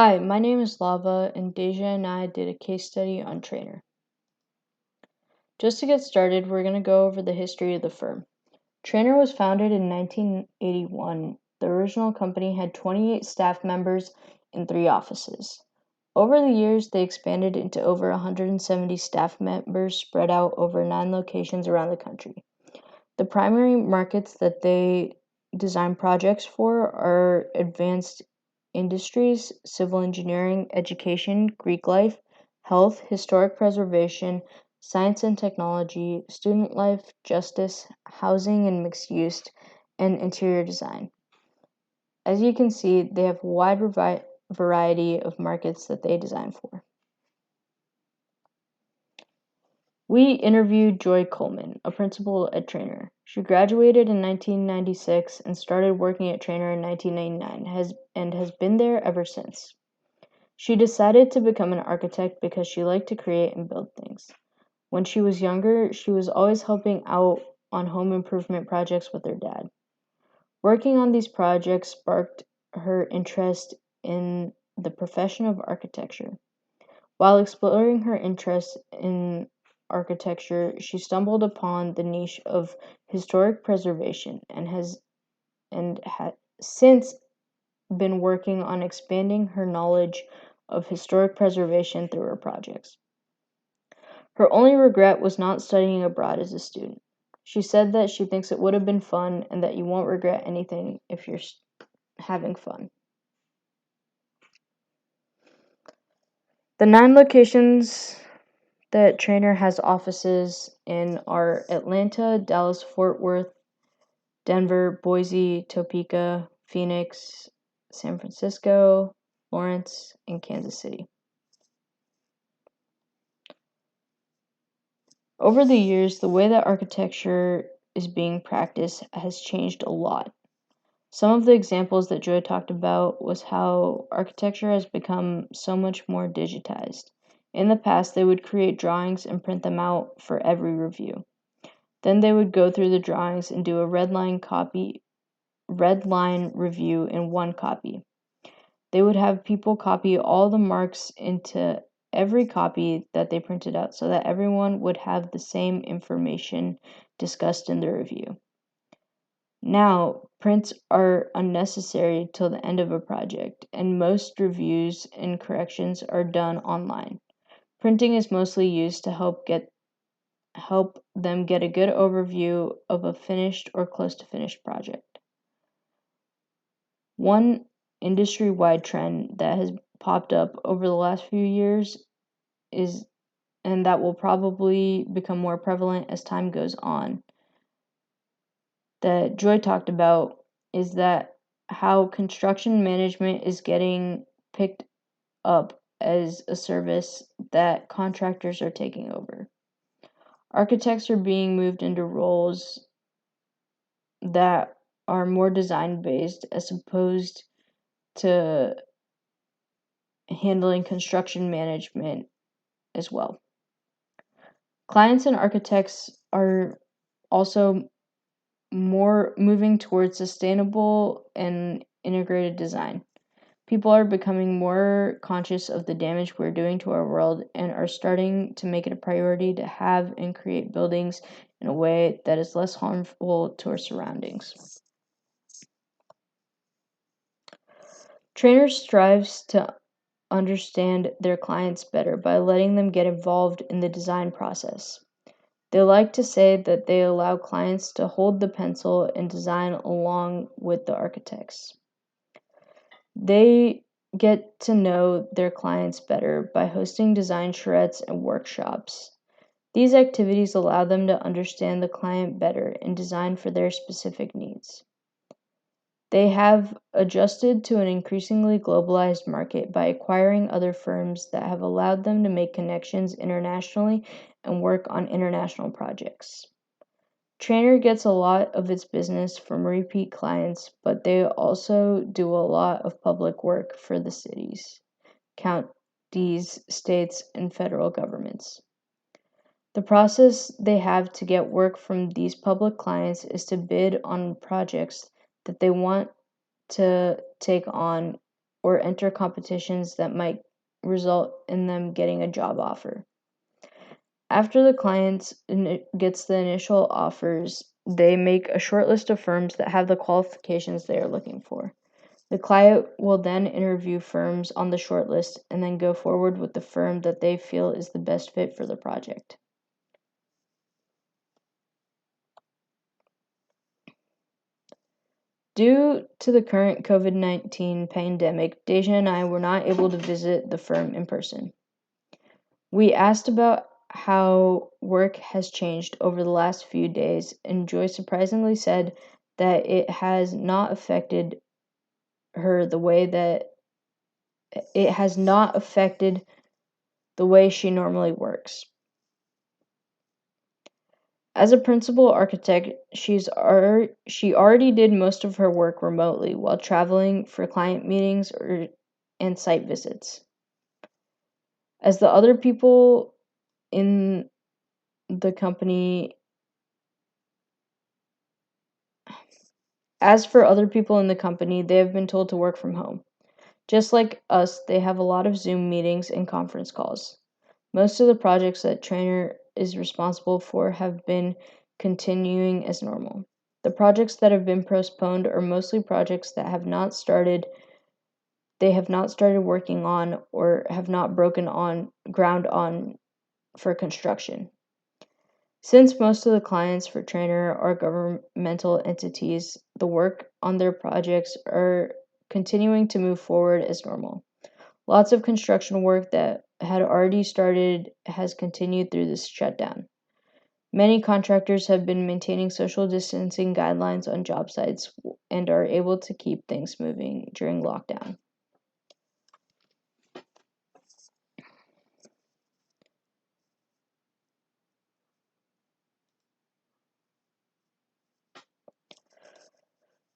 Hi, my name is Lava, and Deja and I did a case study on Treanor. Just to get started, we're going to go over the history of the firm. Treanor was founded in 1981. The original company had 28 staff members in 3 offices. Over the years, they expanded into over 170 staff members spread out over 9 locations around the country. The primary markets that they design projects for are advanced industries, civil engineering, education, Greek life, health, historic preservation, science and technology, student life, justice, housing and mixed use, and interior design. As you can see, they have a wide variety of markets that they design for. We interviewed Joy Coleman, a principal at Treanor. She graduated in 1996 and started working at Treanor in 1999 and has been there ever since. She decided to become an architect because she liked to create and build things. When she was younger, she was always helping out on home improvement projects with her dad. Working on these projects sparked her interest in the profession of architecture. While exploring her interest in architecture, she stumbled upon the niche of historic preservation and has since been working on expanding her knowledge of historic preservation through her projects. Her only regret was not studying abroad as a student. She said that she thinks it would have been fun and that you won't regret anything if you're having fun. The 9 locations that Treanor has offices in are Atlanta, Dallas, Fort Worth, Denver, Boise, Topeka, Phoenix, San Francisco, Lawrence, and Kansas City. Over the years, the way that architecture is being practiced has changed a lot. Some of the examples that Joy talked about was how architecture has become so much more digitized. In the past, they would create drawings and print them out for every review. Then they would go through the drawings and do a red line review in one copy. They would have people copy all the marks into every copy that they printed out so that everyone would have the same information discussed in the review. Now, prints are unnecessary till the end of a project, and most reviews and corrections are done online. Printing is mostly used to help them get a good overview of a finished or close to finished project. One industry-wide trend that has popped up over the last few years and that will probably become more prevalent as time goes on, that Joy talked about, is that how construction management is getting picked up as a service that contractors are taking over. Architects are being moved into roles that are more design based as opposed to handling construction management as well. Clients and architects are also more moving towards sustainable and integrated design. People are becoming more conscious of the damage we're doing to our world and are starting to make it a priority to have and create buildings in a way that is less harmful to our surroundings. Treanor strives to understand their clients better by letting them get involved in the design process. They like to say that they allow clients to hold the pencil and design along with the architects. They get to know their clients better by hosting design charrettes and workshops. These activities allow them to understand the client better and design for their specific needs. They have adjusted to an increasingly globalized market by acquiring other firms that have allowed them to make connections internationally and work on international projects. Treanor gets a lot of its business from repeat clients, but they also do a lot of public work for the cities, counties, states, and federal governments. The process they have to get work from these public clients is to bid on projects that they want to take on or enter competitions that might result in them getting a job offer. After the client gets the initial offers, they make a short list of firms that have the qualifications they are looking for. The client will then interview firms on the short list and then go forward with the firm that they feel is the best fit for the project. Due to the current COVID-19 pandemic, Deja and I were not able to visit the firm in person. We asked about how work has changed over the last few days, and Joy surprisingly said that it has not affected her the way that it has not affected the way she normally works. As a principal architect, she already did most of her work remotely while traveling for client meetings and site visits. As the other people in the company, as for other people in the company, they have been told to work from home. Just like us, they have a lot of Zoom meetings and conference calls. Most of the projects that Treanor is responsible for have been continuing as normal. The projects that have been postponed are mostly projects that they have not started working on or have not broken on ground on for construction. Since most of the clients for Treanor are governmental entities, the work on their projects are continuing to move forward as normal. Lots of construction work that had already started has continued through this shutdown. Many contractors have been maintaining social distancing guidelines on job sites and are able to keep things moving during lockdown.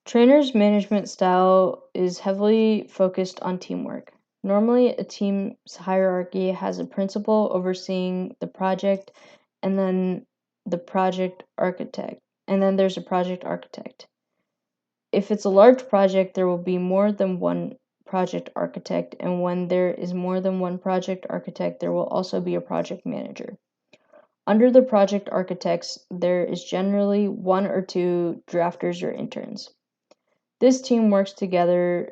Trainor's management style is heavily focused on teamwork. Normally, a team's hierarchy has a principal overseeing the project and then the project architect, and then there's a project architect. If it's a large project, there will be more than one project architect, and when there is more than one project architect, there will also be a project manager. Under the project architects, there is generally one or two drafters or interns. This team works together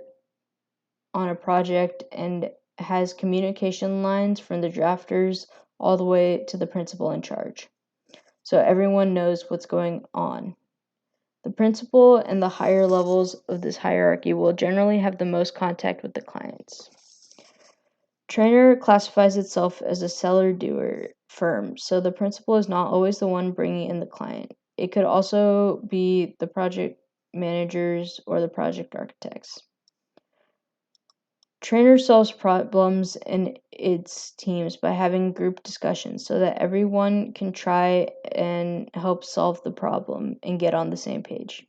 on a project and has communication lines from the drafters all the way to the principal in charge, so everyone knows what's going on. The principal and the higher levels of this hierarchy will generally have the most contact with the clients. Treanor classifies itself as a seller doer firm, so the principal is not always the one bringing in the client. It could also be the project managers or the project architects. Treanor solves problems in its teams by having group discussions so that everyone can try and help solve the problem and get on the same page.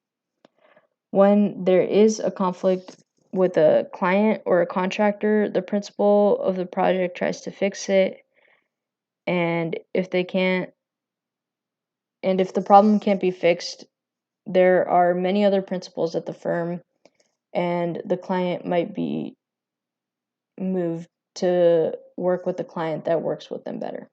When there is a conflict with a client or a contractor, the principal of the project tries to fix it, and if the problem can't be fixed, there are many other principals at the firm, and the client might be moved to work with the client that works with them better.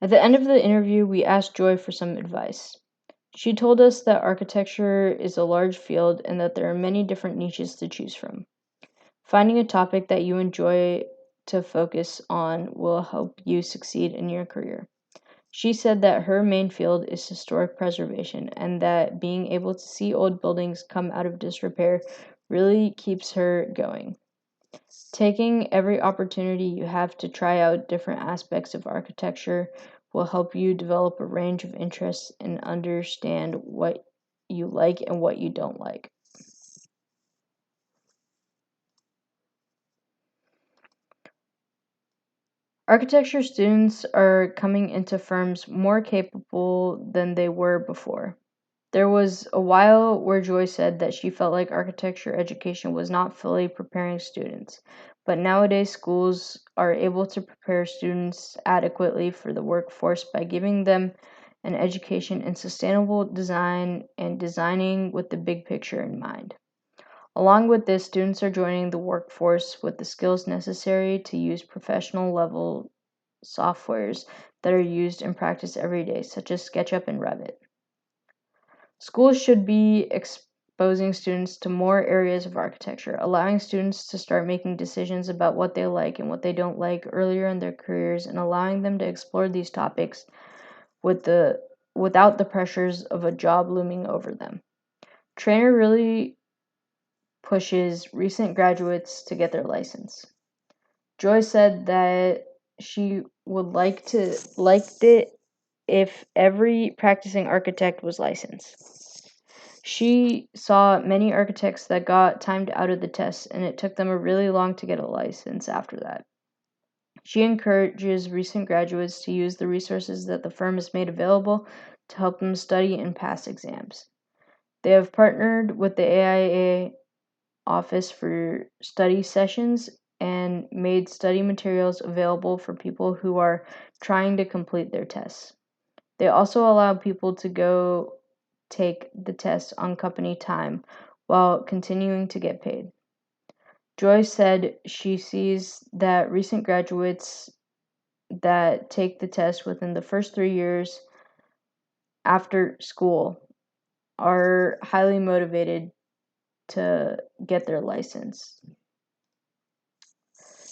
At the end of the interview, we asked Joy for some advice. She told us that architecture is a large field and that there are many different niches to choose from. Finding a topic that you enjoy to focus on will help you succeed in your career. She said that her main field is historic preservation and that being able to see old buildings come out of disrepair really keeps her going. Taking every opportunity you have to try out different aspects of architecture will help you develop a range of interests and understand what you like and what you don't like. Architecture students are coming into firms more capable than they were before. There was a while where Joy said that she felt like architecture education was not fully preparing students, but nowadays schools are able to prepare students adequately for the workforce by giving them an education in sustainable design and designing with the big picture in mind. Along with this, students are joining the workforce with the skills necessary to use professional level softwares that are used in practice every day, such as SketchUp and Revit. Schools should be exposing students to more areas of architecture, allowing students to start making decisions about what they like and what they don't like earlier in their careers, and allowing them to explore these topics without the pressures of a job looming over them. Treanor really pushes recent graduates to get their license. Joy said that she would liked it if every practicing architect was licensed. She saw many architects that got timed out of the test, and it took them a really long to get a license after that. She encourages recent graduates to use the resources that the firm has made available to help them study and pass exams. They have partnered with the AIA office for study sessions and made study materials available for people who are trying to complete their tests. They also allow people to go take the test on company time while continuing to get paid. Joy said she sees that recent graduates that take the test within the first 3 years after school are highly motivated to get their license.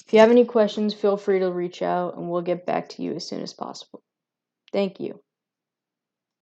If you have any questions, feel free to reach out and we'll get back to you as soon as possible. Thank you.